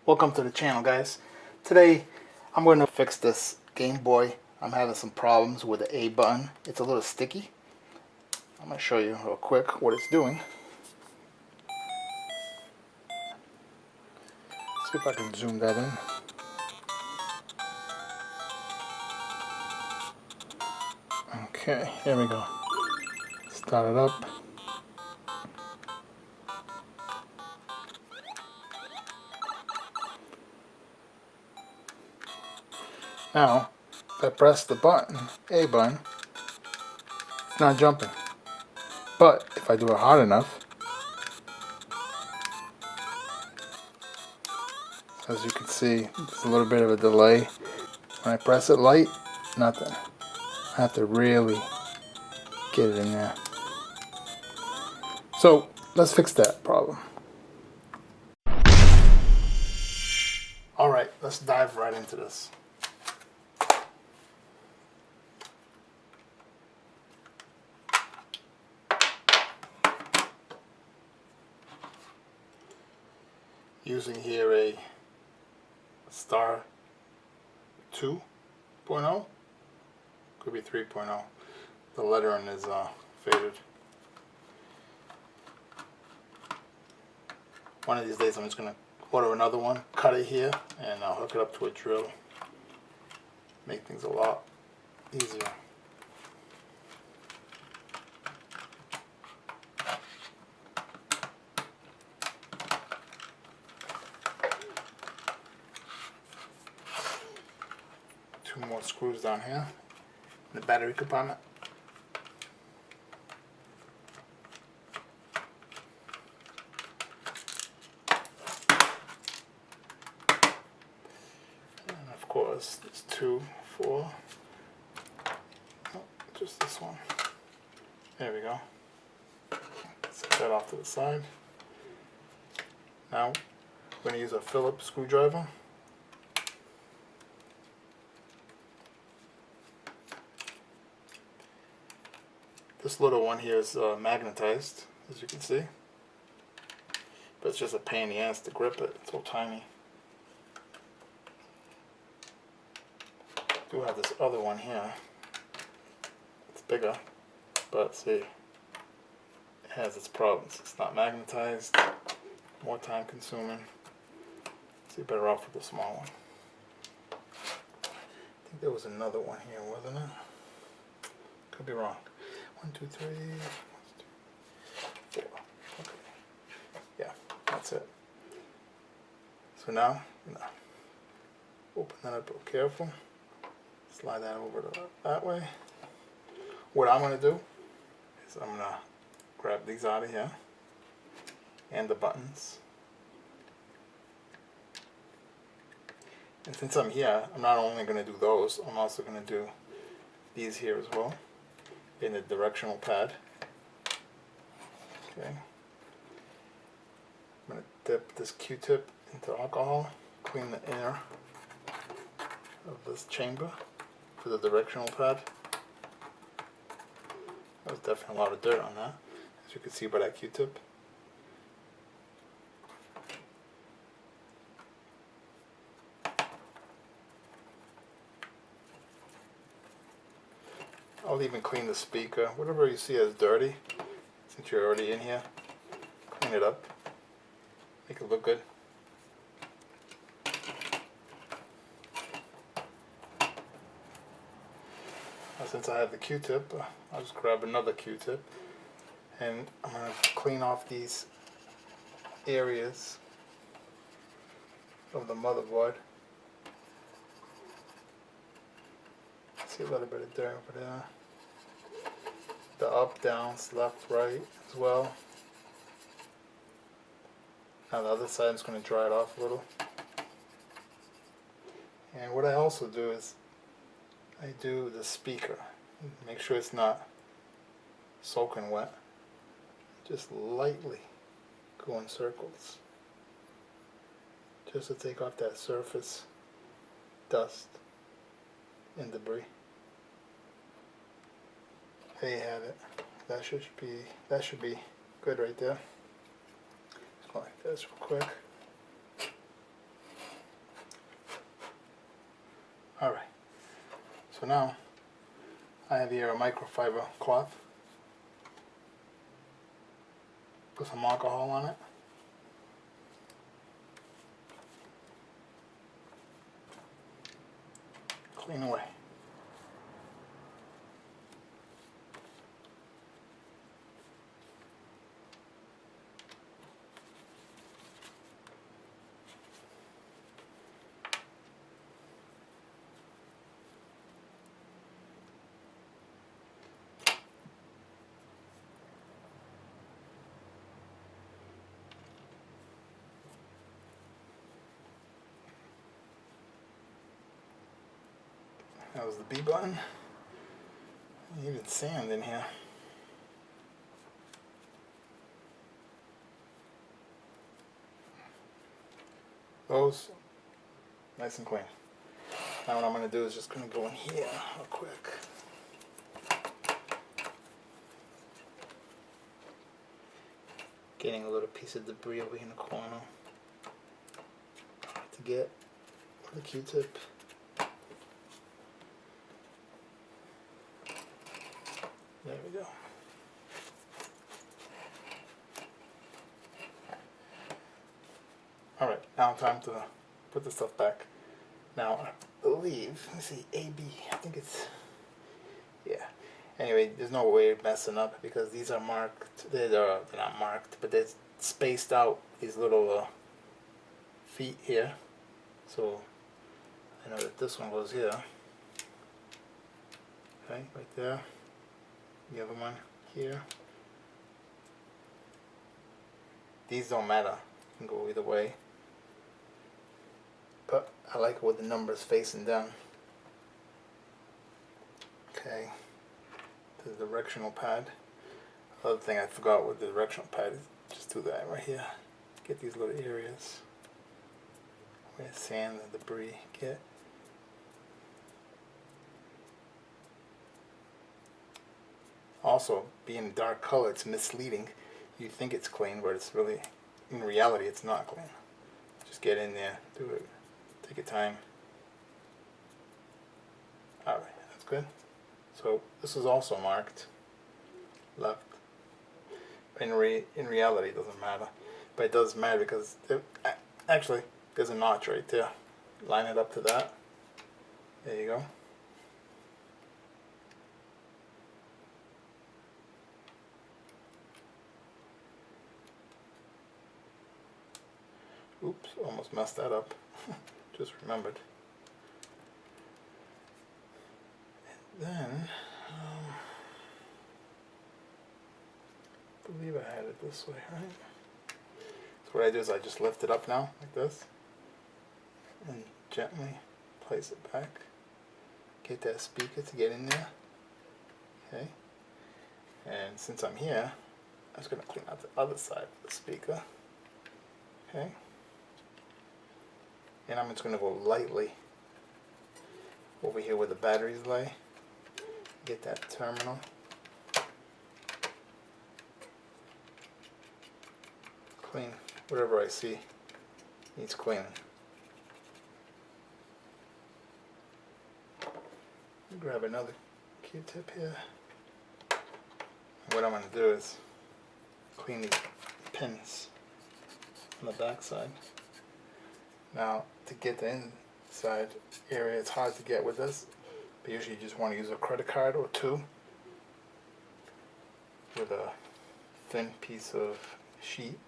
Welcome to the channel, guys. Today I'm going to fix this Game Boy. I'm having some problems with the A button. It's a little sticky. I'm going to show you real quick what it's doing. See if I can zoom that in. Okay, here we go. Start it up. Now, if I press the button, A button, it's not jumping. But if I do it hard enough, as you can see, there's a little bit of a delay. When I press it light, nothing. I have to really get it in there. So let's fix that problem. Alright, let's dive right into this. Using here a Star 2.0, could be 3.0. The lettering is faded. One of these days I'm just going to order another one, cut it here, and I'll hook it up to a drill. Make things a lot easier. Two more screws down here in the battery compartment. And of course, there's 2, 4. Oh, just this one. There we go. Set that off to the side. Now, we're going to use a Phillips screwdriver. This little one here is magnetized, as you can see, but it's just a pain in the ass to grip it. It's so tiny. I do have this other one here. It's bigger, but see, it has its problems. It's not magnetized, more time consuming. So you're better off with the small one. I think there was another one here, wasn't it? Could be wrong. 1, 2, 3, 1, 2, 4. Okay. Yeah, that's it. So now, open that up real careful. Slide that over to that way. What I'm going to do is I'm going to grab these out of here and the buttons. And since I'm here, I'm not only going to do those, I'm also going to do these here as well. In the directional pad. Okay. I'm going to dip this Q-tip into alcohol, clean the inner of this chamber for the directional pad. There's definitely a lot of dirt on that, as you can see by that Q-tip. I'll even clean the speaker. Whatever you see as dirty, since you're already in here, clean it up. Make it look good. Now, since I have the Q-tip, I'll just grab another Q-tip and I'm going to clean off these areas of the motherboard. See a little bit of dirt over there. The up, downs, left, right as well. Now the other side is going to dry it off a little. And what I also do is I do the speaker. Make sure it's not soaking wet. Just lightly go in circles. Just to take off that surface dust and debris. There you have it. That should be good right there. Just go like this real quick. So now I have here a microfiber cloth. Put some alcohol on it. Clean away. That was the B button. Even sand in here. Those, nice and clean. Now what I'm going to do is just going to go in here real quick. Getting a little piece of debris over here in the corner. To get with a Q-tip. There we go. Alright, now time to put the stuff back. Now, I believe, let me see, A, B, I think it's, yeah. Anyway, there's no way of messing up because these are marked, they're not marked, but they're spaced out, these little feet here. So, I know that this one goes here. Okay, right there. The other one here. These don't matter, you can go either way. But I like it with the numbers facing down. Okay, the directional pad. Other thing I forgot with the directional pad is just do that right here. Get these little areas where sand and debris get. Also, being dark color, it's misleading. You think it's clean, but it's really, in reality, it's not clean. Just get in there, do it, take your time. Alright, that's good. So, this is also marked left. In reality, it doesn't matter. But it does matter because, actually, there's a notch right there. Line it up to that. There you go. Oops, almost messed that up. Just remembered. And then, I believe I had it this way, right? So what I do is I just lift it up now, like this, and gently place it back. Get that speaker to get in there. Okay. And since I'm here, I'm just going to clean out the other side of the speaker. Okay. And I'm just going to go lightly over here where the batteries lay. Get that terminal. Clean whatever I see needs cleaning. Grab another Q-tip here. What I'm going to do is clean these pins on the back side. Now, to get the inside area, it's hard to get with this, but usually you just want to use a credit card or two with a thin piece of sheet,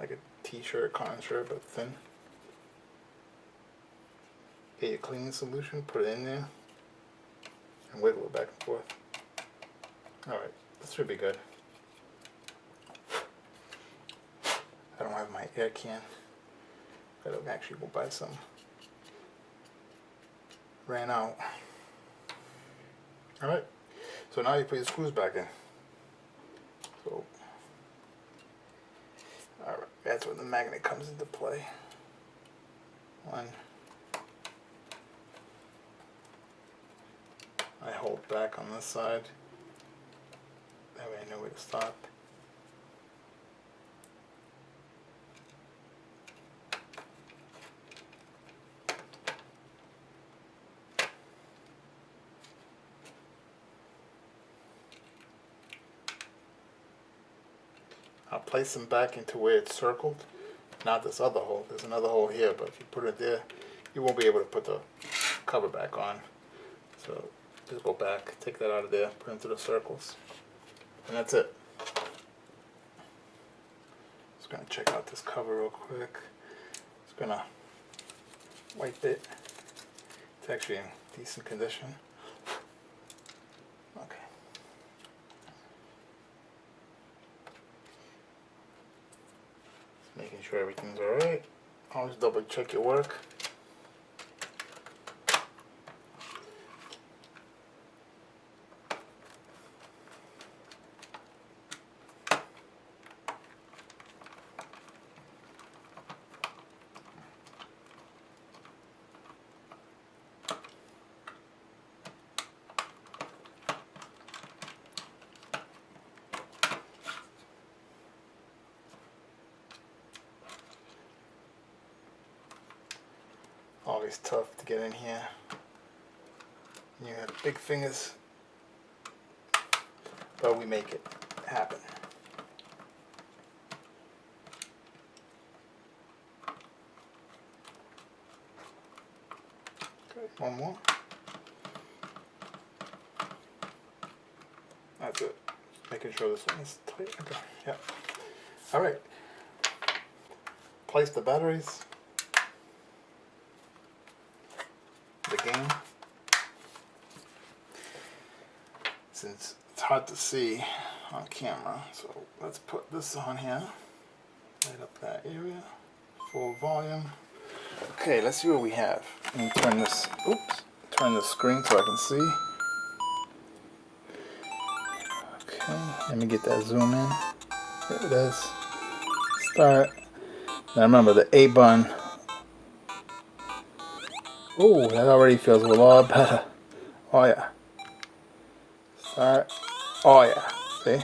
like a t-shirt, cotton shirt, but thin. Get your cleaning solution, put it in there, and wiggle it back and forth. Alright, this should be good. I don't have my air can. Gotta actually go buy some. Ran out. Alright, so now you put your screws back in. So, alright, that's where the magnet comes into play. One. I hold back on this side. That way I know where to stop. place them back into where it's circled. Not this other hole. There's another hole here, but if you put it there, you won't be able to put the cover back on. So just go back, take that out of there, put it into the circles, and that's it. Just gonna check out this cover real quick. Just gonna wipe it. It's actually in decent condition. Okay. Just making sure everything's alright. Always double check your work. Always tough to get in here. You have big fingers, but we make it happen. Okay, one more. That's it. Just making sure this one is tight. Okay, yeah. All right. Place the batteries. The game. Since it's hard to see on camera, so let's put this on here. Light up that area. Full volume. Okay, let's see what we have. Let me turn this. Oops. Turn the screen so I can see. Okay. Let me get that zoom in. There it is. Start. Now remember the A button. Oh, that already feels a lot better. Oh yeah. Start. Oh yeah. See?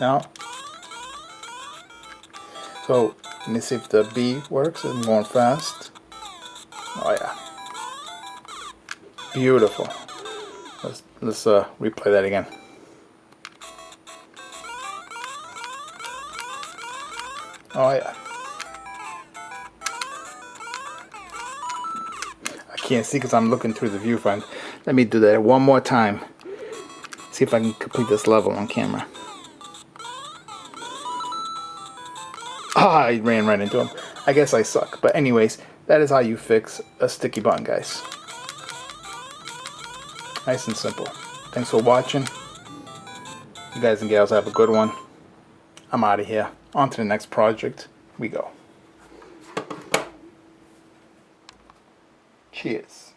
Now. So, let me see if the B works. I'm going fast. Oh yeah. Beautiful. Let's replay that again. Oh yeah. Can't see because I'm looking through the viewfinder. Let me do that one more time. See if I can complete this level on camera. Ah, I ran right into him. I guess I suck. But anyways, that is how you fix a sticky button, guys. Nice and simple. Thanks for watching. You guys and gals have a good one. I'm out of here. On to the next project we go. Cheers.